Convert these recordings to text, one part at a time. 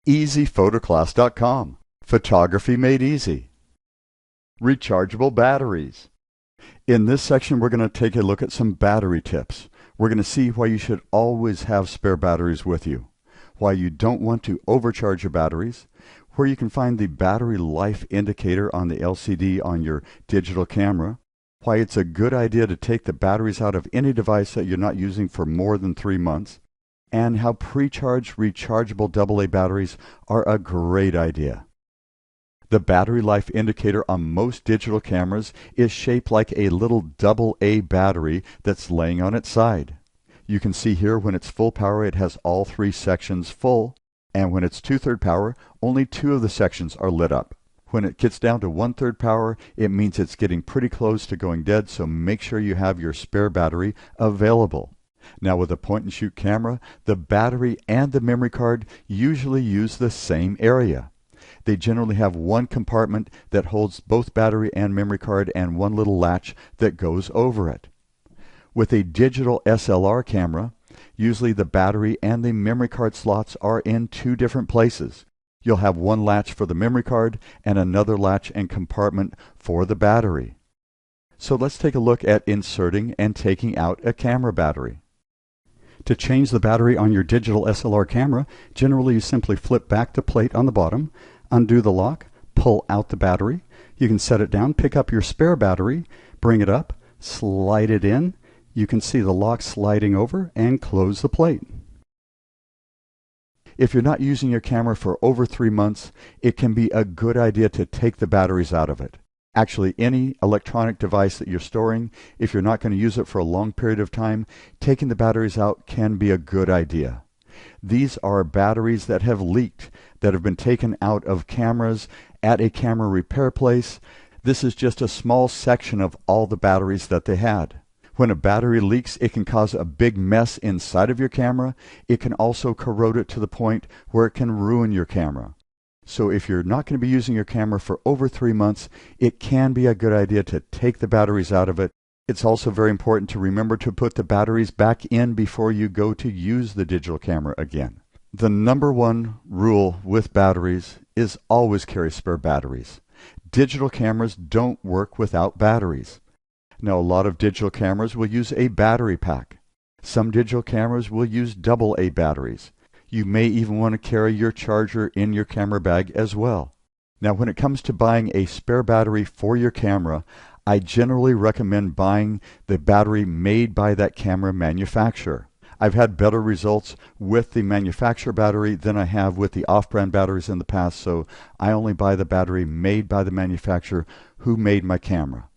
EasyPhotoclass.com. Photography made easy. Rechargeable batteries. In this section, we're going to take a look at some battery tips. We're going to see why you should always have spare batteries with you, why you don't want to overcharge your batteries, where you can find the battery life indicator on the LCD on your digital camera, why it's a good idea to take the batteries out of any device that you're not using for more than 3 months, and how pre-charged rechargeable AA batteries are a great idea. The battery life indicator on most digital cameras is shaped like a little AA battery that's laying on its side. You can see here when it's full power it has all 3 sections full, and when it's 2/3 power only 2 of the sections are lit up. When it gets down to 1/3 power it means it's getting pretty close to going dead, so make sure you have your spare battery available. Now with a point and shoot camera, the battery and the memory card usually use the same area. They generally have one compartment that holds both battery and memory card and one little latch that goes over it. With a digital SLR camera, usually the battery and the memory card slots are in 2 different places. You'll have one latch for the memory card and another latch and compartment for the battery. So let's take a look at inserting and taking out a camera battery. To change the battery on your digital SLR camera, generally you simply flip back the plate on the bottom, undo the lock, pull out the battery. You can set it down, pick up your spare battery, bring it up, slide it in. You can see the lock sliding over and close the plate. If you're not using your camera for over 3 months, it can be a good idea to take the batteries out of it. Actually, any electronic device that you're storing, if you're not going to use it for a long period of time, taking the batteries out can be a good idea. These are batteries that have leaked, that have been taken out of cameras at a camera repair place. This is just a small section of all the batteries that they had. When a battery leaks, it can cause a big mess inside of your camera. It can also corrode it to the point where it can ruin your camera. So if you're not going to be using your camera for over 3 months, it can be a good idea to take the batteries out of it. It's also very important to remember to put the batteries back in before you go to use the digital camera again. The number 1 rule with batteries is always carry spare batteries. Digital cameras don't work without batteries. Now, a lot of digital cameras will use a battery pack. Some digital cameras will use AA batteries. You may even want to carry your charger in your camera bag as well. Now, when it comes to buying a spare battery for your camera, I generally recommend buying the battery made by that camera manufacturer. I've had better results with the manufacturer battery than I have with the off-brand batteries in the past, so I only buy the battery made by the manufacturer who made my camera.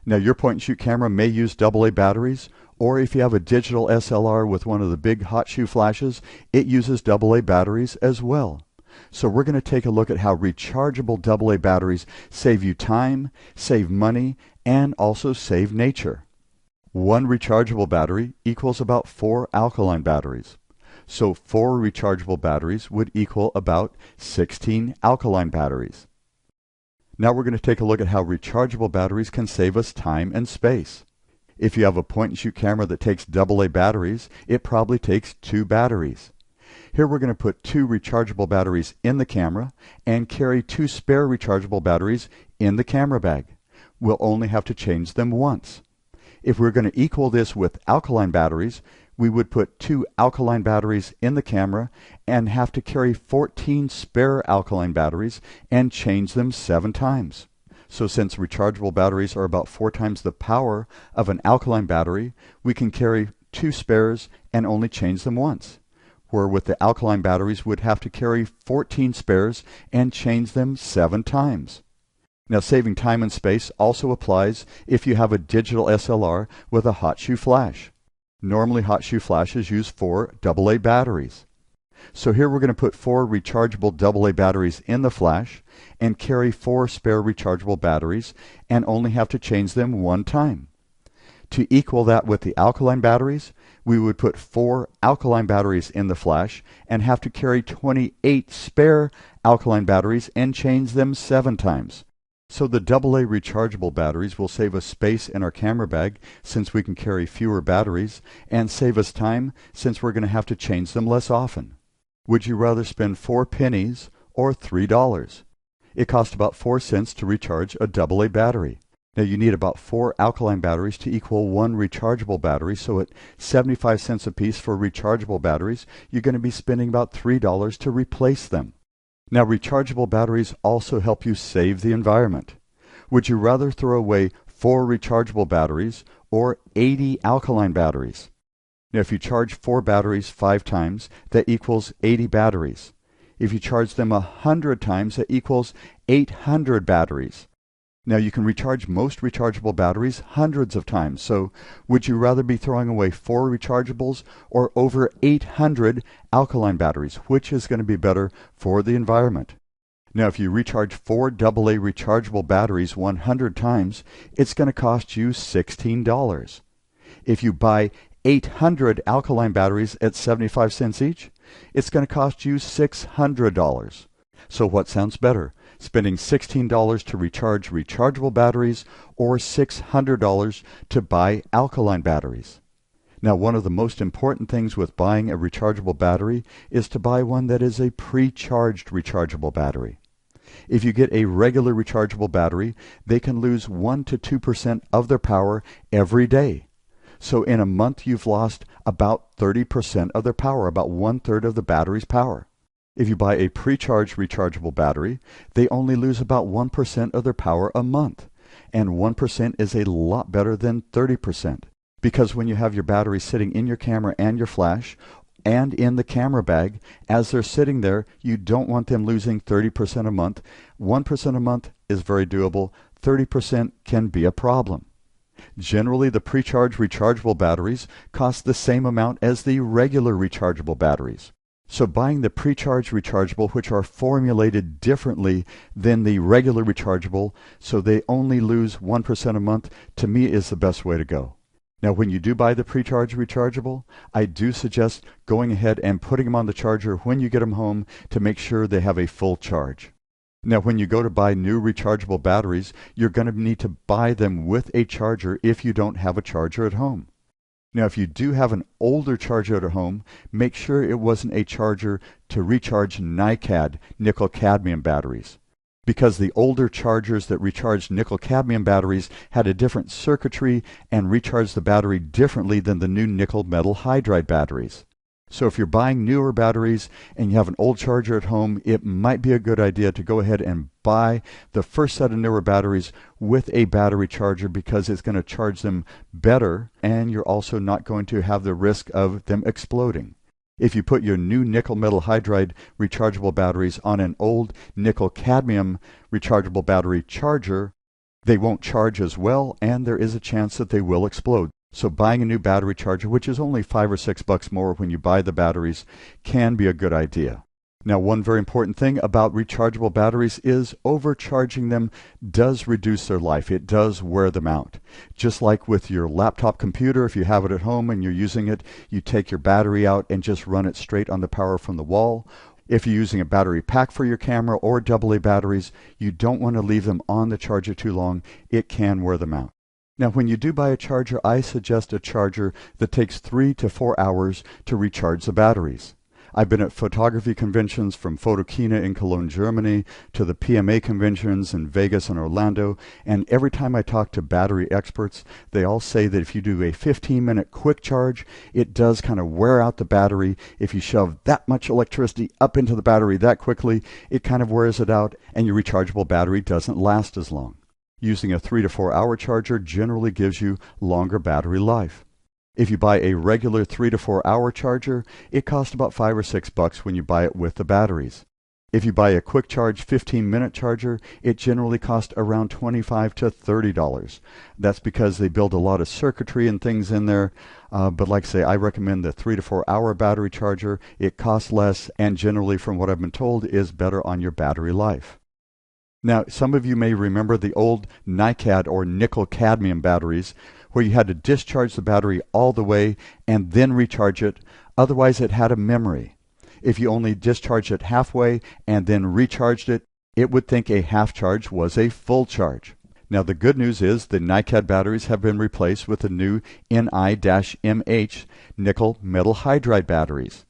Now, your point-and-shoot camera may use AA batteries, or if you have a digital SLR with one of the big hot shoe flashes, it uses AA batteries as well. So we're going to take a look at how rechargeable AA batteries save you time, save money, and also save nature. 1 rechargeable battery equals about 4 alkaline batteries. So 4 rechargeable batteries would equal about 16 alkaline batteries. Now we're going to take a look at how rechargeable batteries can save us time and space. If you have a point-and-shoot camera that takes AA batteries, it probably takes 2 batteries. Here we're going to put 2 rechargeable batteries in the camera and carry 2 spare rechargeable batteries in the camera bag. We'll only have to change them once. If we're going to equal this with alkaline batteries, we would put 2 alkaline batteries in the camera and have to carry 14 spare alkaline batteries and change them 7 times. So since rechargeable batteries are about 4 times the power of an alkaline battery, we can carry 2 spares and only change them once. Where with the alkaline batteries we'd have to carry 14 spares and change them 7 times. Now, saving time and space also applies if you have a digital SLR with a hot shoe flash. Normally hot shoe flashes use 4 AA batteries. So here we're going to put 4 rechargeable AA batteries in the flash and carry 4 spare rechargeable batteries and only have to change them 1 time. To equal that with the alkaline batteries, we would put 4 alkaline batteries in the flash and have to carry 28 spare alkaline batteries and change them 7 times. So the AA rechargeable batteries will save us space in our camera bag since we can carry fewer batteries, and save us time since we're going to have to change them less often. Would you rather spend 4 pennies or $3? It costs about 4 cents to recharge a AA battery. Now you need about 4 alkaline batteries to equal 1 rechargeable battery, so at 75 cents a piece for rechargeable batteries, you're going to be spending about $3 to replace them. Now rechargeable batteries also help you save the environment. Would you rather throw away 4 rechargeable batteries or 80 alkaline batteries? Now if you charge 4 batteries 5 times, that equals 80 batteries. If you charge them 100 times, that equals 800 batteries. Now you can recharge most rechargeable batteries hundreds of times, so would you rather be throwing away 4 rechargeables or over 800 alkaline batteries? Which is going to be better for the environment? Now if you recharge 4 AA rechargeable batteries 100 times, it's going to cost you $16. If you buy 800 alkaline batteries at 75 cents each, it's going to cost you $600. So what sounds better? Spending $16 to recharge rechargeable batteries or $600 to buy alkaline batteries? Now, one of the most important things with buying a rechargeable battery is to buy one that is a pre-charged rechargeable battery. If you get a regular rechargeable battery, they can lose 1 to 2% of their power every day. So in a month, you've lost about 30% of their power, about 1/3 of the battery's power. If you buy a pre-charged rechargeable battery, they only lose about 1% of their power a month. And 1% is a lot better than 30%. Because when you have your battery sitting in your camera and your flash, and in the camera bag, as they're sitting there, you don't want them losing 30% a month. 1% a month is very doable. 30% can be a problem. Generally, the pre-charged rechargeable batteries cost the same amount as the regular rechargeable batteries. So buying the pre-charged rechargeable, which are formulated differently than the regular rechargeable, so they only lose 1% a month, to me is the best way to go. Now, when you do buy the pre-charged rechargeable, I do suggest going ahead and putting them on the charger when you get them home to make sure they have a full charge. Now, when you go to buy new rechargeable batteries, you're going to need to buy them with a charger if you don't have a charger at home. Now, if you do have an older charger at home, make sure it wasn't a charger to recharge NiCad, nickel-cadmium batteries. Because the older chargers that recharged nickel-cadmium batteries had a different circuitry and recharged the battery differently than the new nickel metal hydride batteries. So if you're buying newer batteries and you have an old charger at home, it might be a good idea to go ahead and buy the first set of newer batteries with a battery charger, because it's going to charge them better, and you're also not going to have the risk of them exploding. If you put your new nickel metal hydride rechargeable batteries on an old nickel cadmium rechargeable battery charger, they won't charge as well, and there is a chance that they will explode. So buying a new battery charger, which is only $5 or $6 more when you buy the batteries, can be a good idea. Now, one very important thing about rechargeable batteries is overcharging them does reduce their life. It does wear them out. Just like with your laptop computer, if you have it at home and you're using it, you take your battery out and just run it straight on the power from the wall. If you're using a battery pack for your camera or AA batteries, you don't want to leave them on the charger too long. It can wear them out. Now, when you do buy a charger, I suggest a charger that takes 3 to 4 hours to recharge the batteries. I've been at photography conventions from Photokina in Cologne, Germany, to the PMA conventions in Vegas and Orlando, and every time I talk to battery experts, they all say that if you do a 15-minute quick charge, it does kind of wear out the battery. If you shove that much electricity up into the battery that quickly, it kind of wears it out, and your rechargeable battery doesn't last as long. Using a 3 to 4 hour charger generally gives you longer battery life. If you buy a regular 3 to 4 hour charger, it costs about $5 or $6 when you buy it with the batteries. If you buy a quick charge 15-minute charger, it generally costs around $25 to $30. That's because they build a lot of circuitry and things in there. But like I say, I recommend the 3 to 4 hour battery charger. It costs less and generally, from what I've been told, is better on your battery life. Now, some of you may remember the old NiCad or nickel-cadmium batteries, where you had to discharge the battery all the way and then recharge it. Otherwise, it had a memory. If you only discharged it halfway and then recharged it, it would think a half charge was a full charge. Now, the good news is the NiCad batteries have been replaced with the new Ni-MH nickel metal hydride batteries.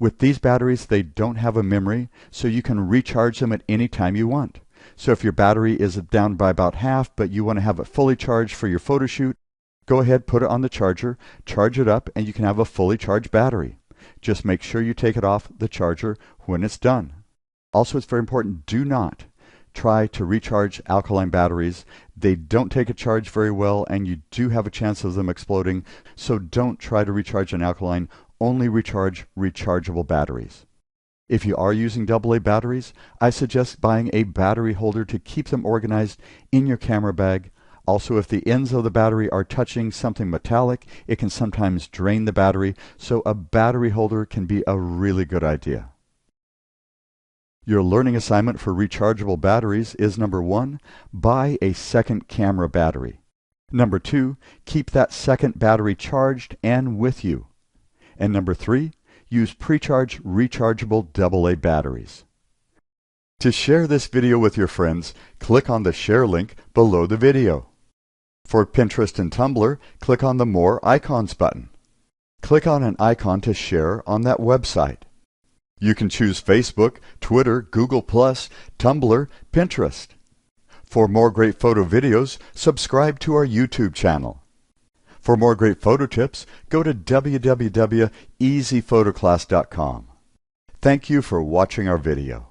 With these batteries, they don't have a memory, so you can recharge them at any time you want. So if your battery is down by about half, but you want to have it fully charged for your photo shoot, go ahead, put it on the charger, charge it up, and you can have a fully charged battery. Just make sure you take it off the charger when it's done. Also, it's very important, do not try to recharge alkaline batteries. They don't take a charge very well, and you do have a chance of them exploding, so don't try to recharge an alkaline. Only recharge rechargeable batteries. If you are using AA batteries, I suggest buying a battery holder to keep them organized in your camera bag. Also, if the ends of the battery are touching something metallic, it can sometimes drain the battery, so a battery holder can be a really good idea. Your learning assignment for rechargeable batteries is number 1, buy a second camera battery. Number 2, keep that second battery charged and with you. And number 3, use pre-charged rechargeable AA batteries. To share this video with your friends, click on the share link below the video. For Pinterest and Tumblr, click on the More Icons button. Click on an icon to share on that website. You can choose Facebook, Twitter, Google+, Tumblr, Pinterest. For more great photo videos, subscribe to our YouTube channel. For more great photo tips, go to www.easyphotoclass.com. Thank you for watching our video.